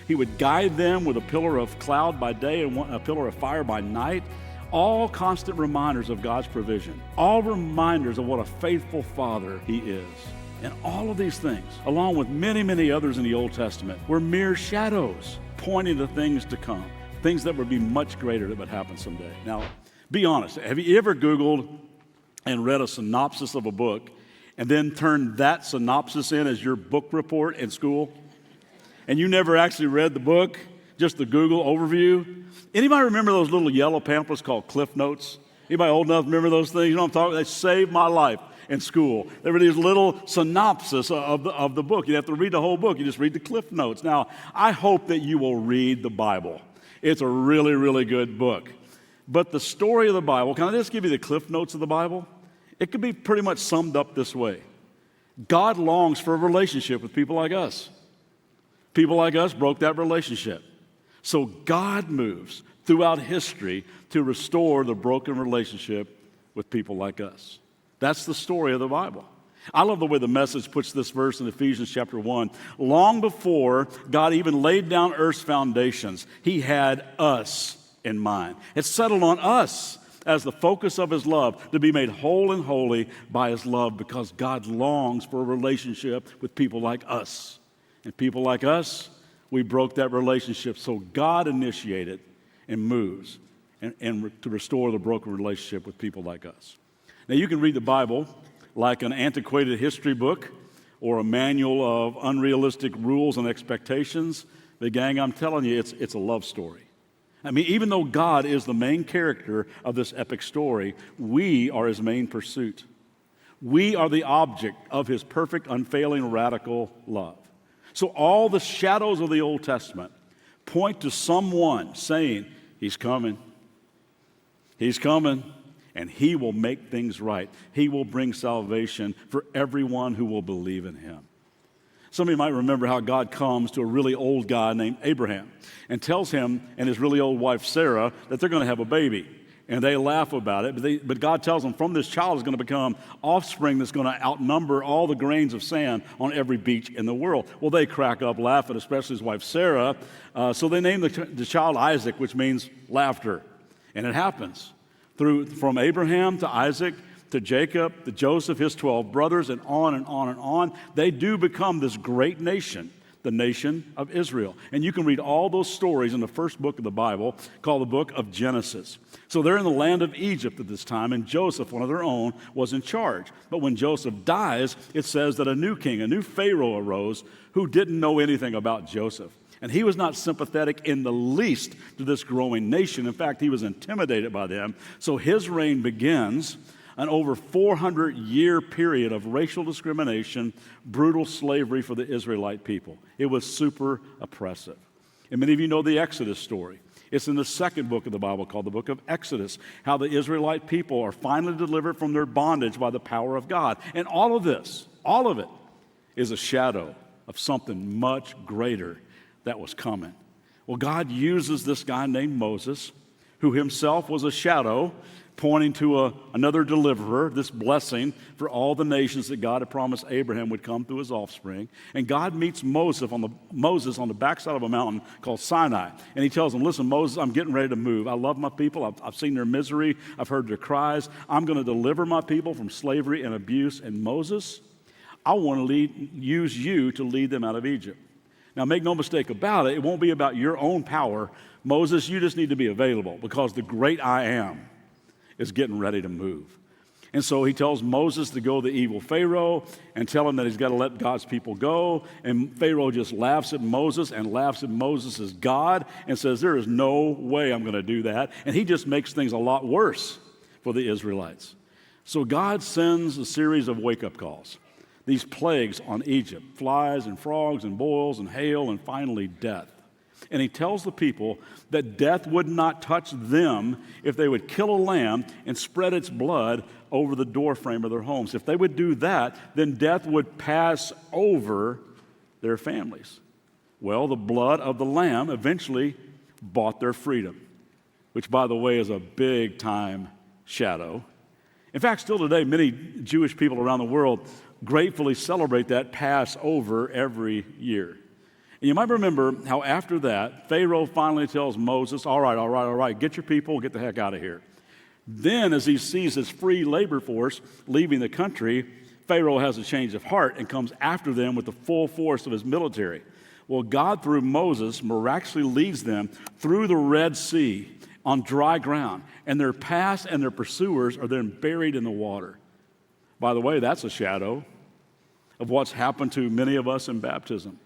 He would guide them with a pillar of cloud by day and a pillar of fire by night. All constant reminders of God's provision. All reminders of what a faithful Father He is. And all of these things, along with many, many others in the Old Testament, were mere shadows pointing to things to come, things that would be much greater that would happen someday. Now, be honest. Have you ever Googled and read a synopsis of a book and then turned that synopsis in as your book report in school? And you never actually read the book, just the Google overview? Anybody remember those little yellow pamphlets called Cliff Notes? Anybody old enough to remember those things? You know what I'm talking about? They saved my life in school. There were these little synopsis of the book. You have to read the whole book. You just read the Cliff Notes. Now, I hope that you will read the Bible. It's a really, really good book. But the story of the Bible, can I just give you the Cliff Notes of the Bible? It could be pretty much summed up this way. God longs for a relationship with people like us. People like us broke that relationship. So God moves throughout history to restore the broken relationship with people like us. That's the story of the Bible. I love the way the Message puts this verse in Ephesians chapter 1. Long before God even laid down earth's foundations, He had us in mind. It's settled on us as the focus of His love, to be made whole and holy by His love, because God longs for a relationship with people like us. And people like us, we broke that relationship. So God initiated and moves and to restore the broken relationship with people like us. Now, you can read the Bible like an antiquated history book or a manual of unrealistic rules and expectations. But gang, I'm telling you, it's a love story. I mean, even though God is the main character of this epic story, we are His main pursuit. We are the object of His perfect, unfailing, radical love. So all the shadows of the Old Testament point to someone saying, He's coming. He's coming, and He will make things right. He will bring salvation for everyone who will believe in Him. Some of you might remember how God comes to a really old guy named Abraham and tells him and his really old wife Sarah that they're going to have a baby. And they laugh about it, but God tells them from this child is going to become offspring that's going to outnumber all the grains of sand on every beach in the world. Well, they crack up laughing, especially his wife Sarah. So they name the child Isaac, which means laughter. And it happens from Abraham to Isaac to Jacob to Joseph, his 12 brothers, and on and on and on. They do become this great nation, the nation of Israel. And you can read all those stories in the first book of the Bible, called the book of Genesis. So they're in the land of Egypt at this time, and Joseph, one of their own, was in charge. But when Joseph dies, it says that a new king, a new Pharaoh arose who didn't know anything about Joseph. And he was not sympathetic in the least to this growing nation. In fact, he was intimidated by them. So his reign begins an over 400-year period of racial discrimination, brutal slavery for the Israelite people. It was super oppressive. And many of you know the Exodus story. It's in the second book of the Bible called the book of Exodus, how the Israelite people are finally delivered from their bondage by the power of God. And all of it is a shadow of something much greater that was coming. Well, God uses this guy named Moses, who himself was a shadow, pointing to another deliverer, this blessing for all the nations that God had promised Abraham would come through his offspring. And God meets Moses on the backside of a mountain called Sinai. And He tells him, listen, Moses, I'm getting ready to move. I love my people. I've seen their misery. I've heard their cries. I'm going to deliver my people from slavery and abuse. And Moses, I want to use you to lead them out of Egypt. Now, make no mistake about it, it won't be about your own power. Moses, you just need to be available, because the great I am is getting ready to move. And so He tells Moses to go to the evil Pharaoh and tell him that he's got to let God's people go. And Pharaoh just laughs at Moses and laughs at Moses as God and says, there is no way I'm going to do that. And he just makes things a lot worse for the Israelites. So God sends a series of wake-up calls, these plagues on Egypt, flies and frogs and boils and hail and finally death. And He tells the people that death would not touch them if they would kill a lamb and spread its blood over the doorframe of their homes. If they would do that, then death would pass over their families. Well, the blood of the lamb eventually bought their freedom, which, by the way, is a big-time shadow. In fact, still today, many Jewish people around the world gratefully celebrate that Passover every year. And you might remember how after that, Pharaoh finally tells Moses, all right, get your people, get the heck out of here. Then as he sees his free labor force leaving the country, Pharaoh has a change of heart and comes after them with the full force of his military. Well, God, through Moses, miraculously leads them through the Red Sea on dry ground, and their past and their pursuers are then buried in the water. By the way, that's a shadow of what's happened to many of us in baptism.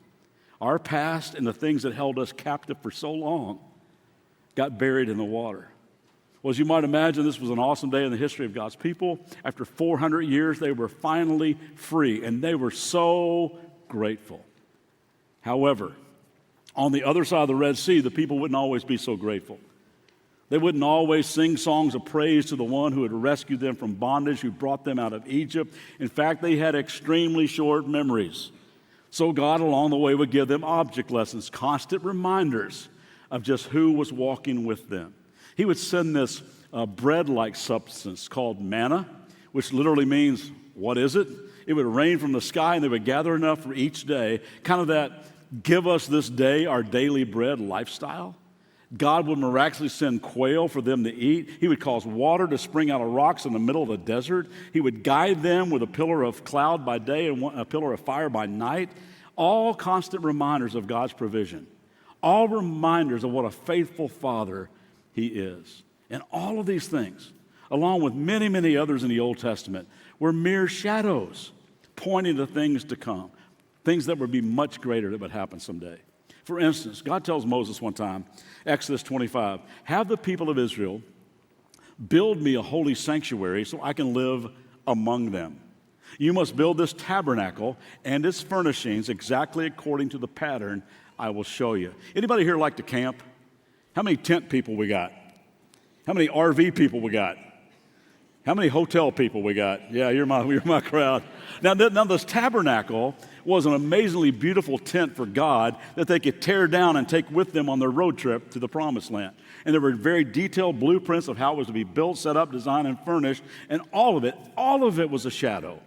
Our past and the things that held us captive for so long got buried in the water. Well, as you might imagine, this was an awesome day in the history of God's people. After 400 years, they were finally free, and they were so grateful. However, on the other side of the Red Sea, the people wouldn't always be so grateful. They wouldn't always sing songs of praise to the one who had rescued them from bondage, who brought them out of Egypt. In fact, they had extremely short memories. So God, along the way, would give them object lessons, constant reminders of just who was walking with them. He would send this bread-like substance called manna, which literally means, what is it? It would rain from the sky, and they would gather enough for each day, kind of that give us this day our daily bread lifestyle. God would miraculously send quail for them to eat. He would cause water to spring out of rocks in the middle of the desert. He would guide them with a pillar of cloud by day and a pillar of fire by night. All constant reminders of God's provision. All reminders of what a faithful Father He is. And all of these things, along with many, many others in the Old Testament, were mere shadows pointing to things to come, things that would be much greater that would happen someday. For instance, God tells Moses one time, Exodus 25, have the people of Israel build me a holy sanctuary so I can live among them. You must build this tabernacle and its furnishings exactly according to the pattern I will show you. Anybody here like to camp? How many tent people we got? How many RV people we got? How many hotel people we got? Yeah, you're my crowd. Now this tabernacle was an amazingly beautiful tent for God that they could tear down and take with them on their road trip to the Promised Land. And there were very detailed blueprints of how it was to be built, set up, designed, and furnished. And all of it was a shadow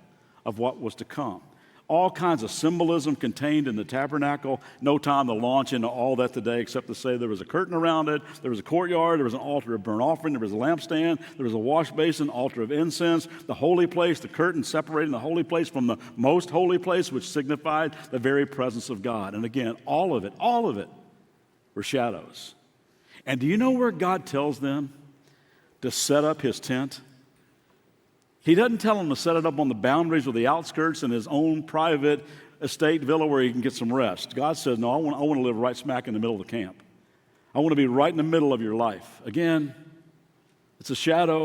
of what was to come. All kinds of symbolism contained in the tabernacle. No time to launch into all that today except to say there was a curtain around it, there was a courtyard, there was an altar of burnt offering, there was a lampstand, there was a wash basin, altar of incense, the holy place, the curtain separating the holy place from the most holy place, which signified the very presence of God. And again, all of it were shadows. And do you know where God tells them to set up His tent? He doesn't tell them to set it up on the boundaries or the outskirts in his own private estate villa where he can get some rest. God says, no, I want to live right smack in the middle of the camp. I want to be right in the middle of your life. Again, it's a shadow.